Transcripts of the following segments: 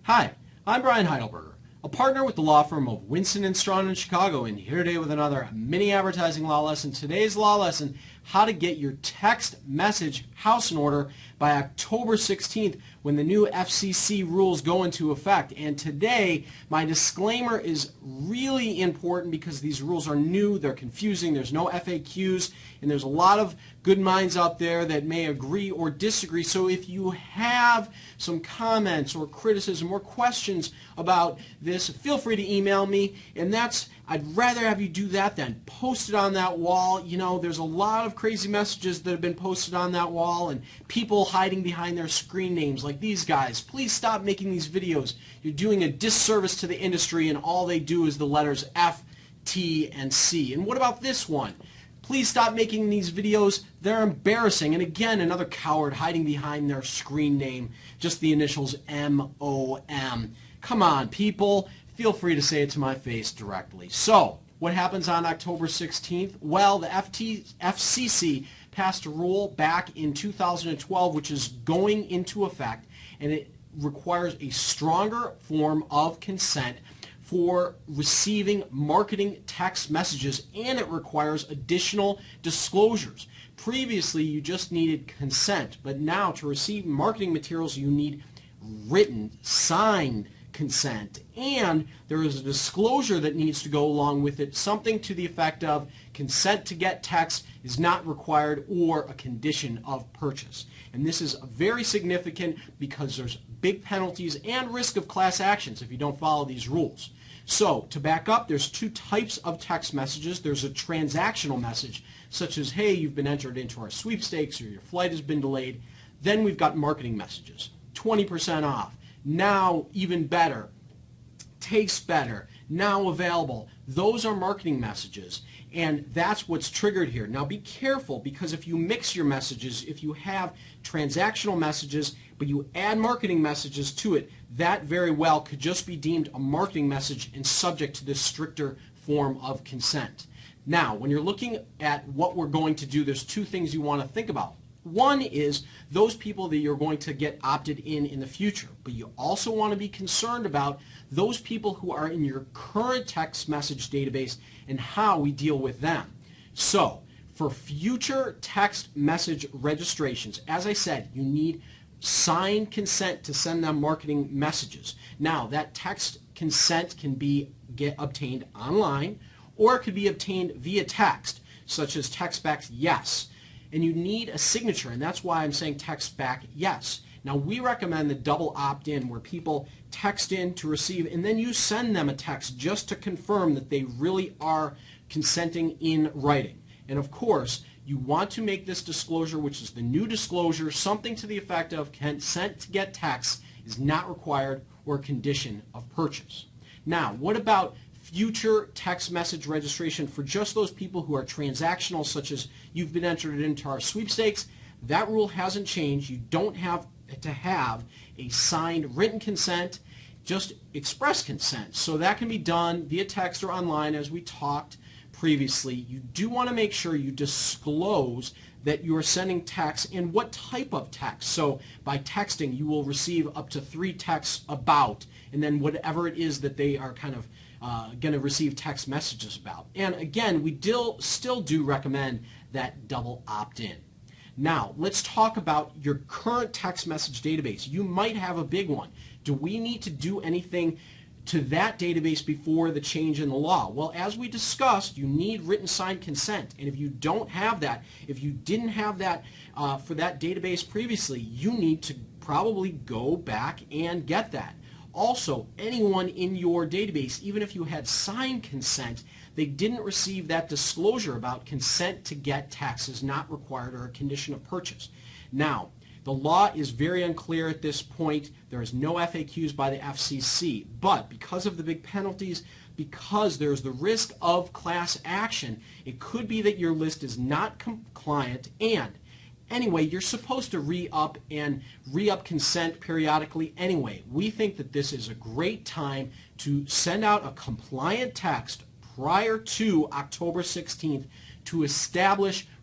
Hi, I'm Brian Heidelberger, a partner with the law firm of Winston & Strawn in Chicago, and here today with another mini advertising law lesson. Today's law lesson, how to get your text message house in order by October 16th when the new FCC rules go into effect. And today, my disclaimer is really important because these rules are new, they're confusing, there's no FAQs, and there's a lot of good minds out there that may agree or disagree. So if you have some comments or criticism or questions about this, feel free to email me, and I'd rather have you do that than post it on that wall. You know, there's a lot of crazy messages that have been posted on that wall and people hiding behind their screen names like these guys. Please stop making these videos. You're doing a disservice to the industry, and all they do is the letters F, T, and C. And what about this one? Please stop making these videos. They're embarrassing. And again, another coward hiding behind their screen name, just the initials M-O-M. Come on, people. Feel free to say it to my face directly. So, what happens on October 16th? Well, the FCC passed a rule back in 2012 which is going into effect, and it requires a stronger form of consent for receiving marketing text messages, and it requires additional disclosures. Previously, you just needed consent, but now to receive marketing materials, you need written, signed consent, and there is a disclosure that needs to go along with it, something to the effect of consent to get text is not required or a condition of purchase. And this is very significant because there's big penalties and risk of class actions if you don't follow these rules. So, to back up, there's two types of text messages. There's a transactional message, such as, hey, you've been entered into our sweepstakes or your flight has been delayed. Then we've got marketing messages, 20% off. Now even better, tastes better, now available. Those are marketing messages, and that's what's triggered here. Now be careful, because if you mix your messages, if you have transactional messages but you add marketing messages to it, that very well could just be deemed a marketing message and subject to this stricter form of consent. Now, when you're looking at what we're going to do, there's two things you want to think about. One is those people that you're going to get opted in the future, but you also want to be concerned about those people who are in your current text message database and how we deal with them. So, for future text message registrations, as I said, you need signed consent to send them marketing messages. Now, that text consent can be obtained online, or it could be obtained via text, such as text back yes. And you need a signature, and that's why I'm saying text back yes. Now, we recommend the double opt-in, where people text in to receive, and then you send them a text just to confirm that they really are consenting in writing. And of course, you want to make this disclosure, which is the new disclosure, something to the effect of consent to get text is not required or a condition of purchase. Now, what about future text message registration for just those people who are transactional, such as you've been entered into our sweepstakes? That rule hasn't changed. You don't have to have a signed written consent, just express consent. So that can be done via text or online, as we talked previously. You do want to make sure you disclose that you are sending text and what type of text. So by texting, you will receive up to 3 texts about, and then whatever it is that they are kind of going to receive text messages about. And again, we still do recommend that double opt-in. Now, let's talk about your current text message database. You might have a big one. Do we need to do anything to that database before the change in the law? Well, as we discussed, you need written signed consent. And if you don't have that, if you didn't have that for that database previously, you need to probably go back and get that. Also, anyone in your database, even if you had signed consent, they didn't receive that disclosure about consent to get text is not required or a condition of purchase. Now, the law is very unclear at this point. There is no FAQs by the FCC, but because of the big penalties, because there's the risk of class action, it could be that your list is not compliant, and anyway, you're supposed to re-up consent periodically anyway. We think that this is a great time to send out a compliant text prior to October 16th to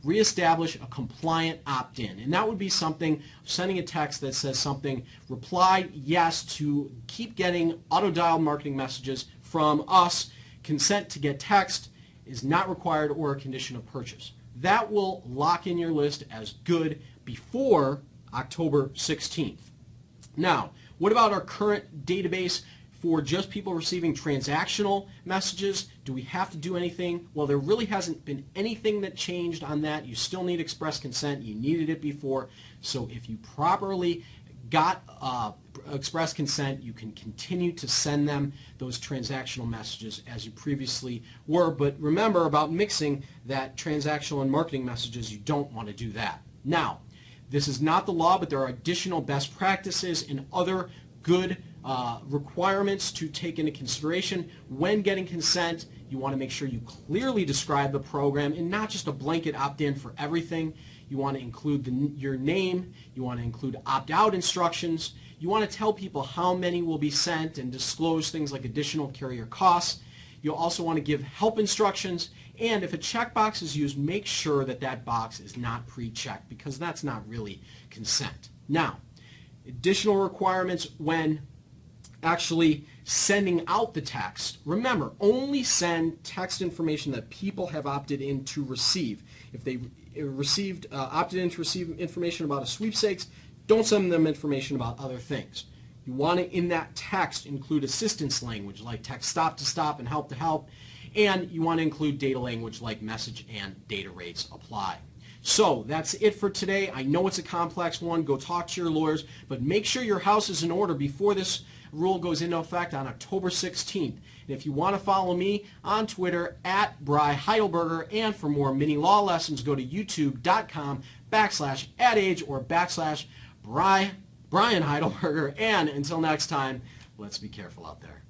reestablish a compliant opt-in. And that would be something, sending a text that says something, reply yes to keep getting auto-dialed marketing messages from us. Consent to get text is not required or a condition of purchase. That will lock in your list as good before October 16th. Now, what about our current database for just people receiving transactional messages? Do we have to do anything? Well, there really hasn't been anything that changed on that. You still need express consent. You needed it before. So if you properly got express consent, you can continue to send them those transactional messages as you previously were. But remember about mixing that transactional and marketing messages. You don't want to do that. Now, this is not the law, but there are additional best practices and other good requirements to take into consideration when getting consent. You want to make sure you clearly describe the program and not just a blanket opt-in for everything. You want to include your name. You want to include opt-out instructions. You want to tell people how many will be sent and disclose things like additional carrier costs. You'll also want to give help instructions. And if a checkbox is used, make sure that that box is not pre-checked, because that's not really consent. Now, additional requirements when actually sending out the text. Remember, only send text information that people have opted in to receive. If they opted in to receive information about a sweepstakes, don't send them information about other things. You want to, in that text, include assistance language like text stop to stop and help to help, and you want to include data language like message and data rates apply. So that's it for today. I know it's a complex one. Go talk to your lawyers, but make sure your house is in order before this rule goes into effect on October 16th. And if you want to follow me on Twitter at Bry Heidelberger, and for more mini law lessons, go to youtube.com/adage or /Brian Heidelberger. And until next time, let's be careful out there.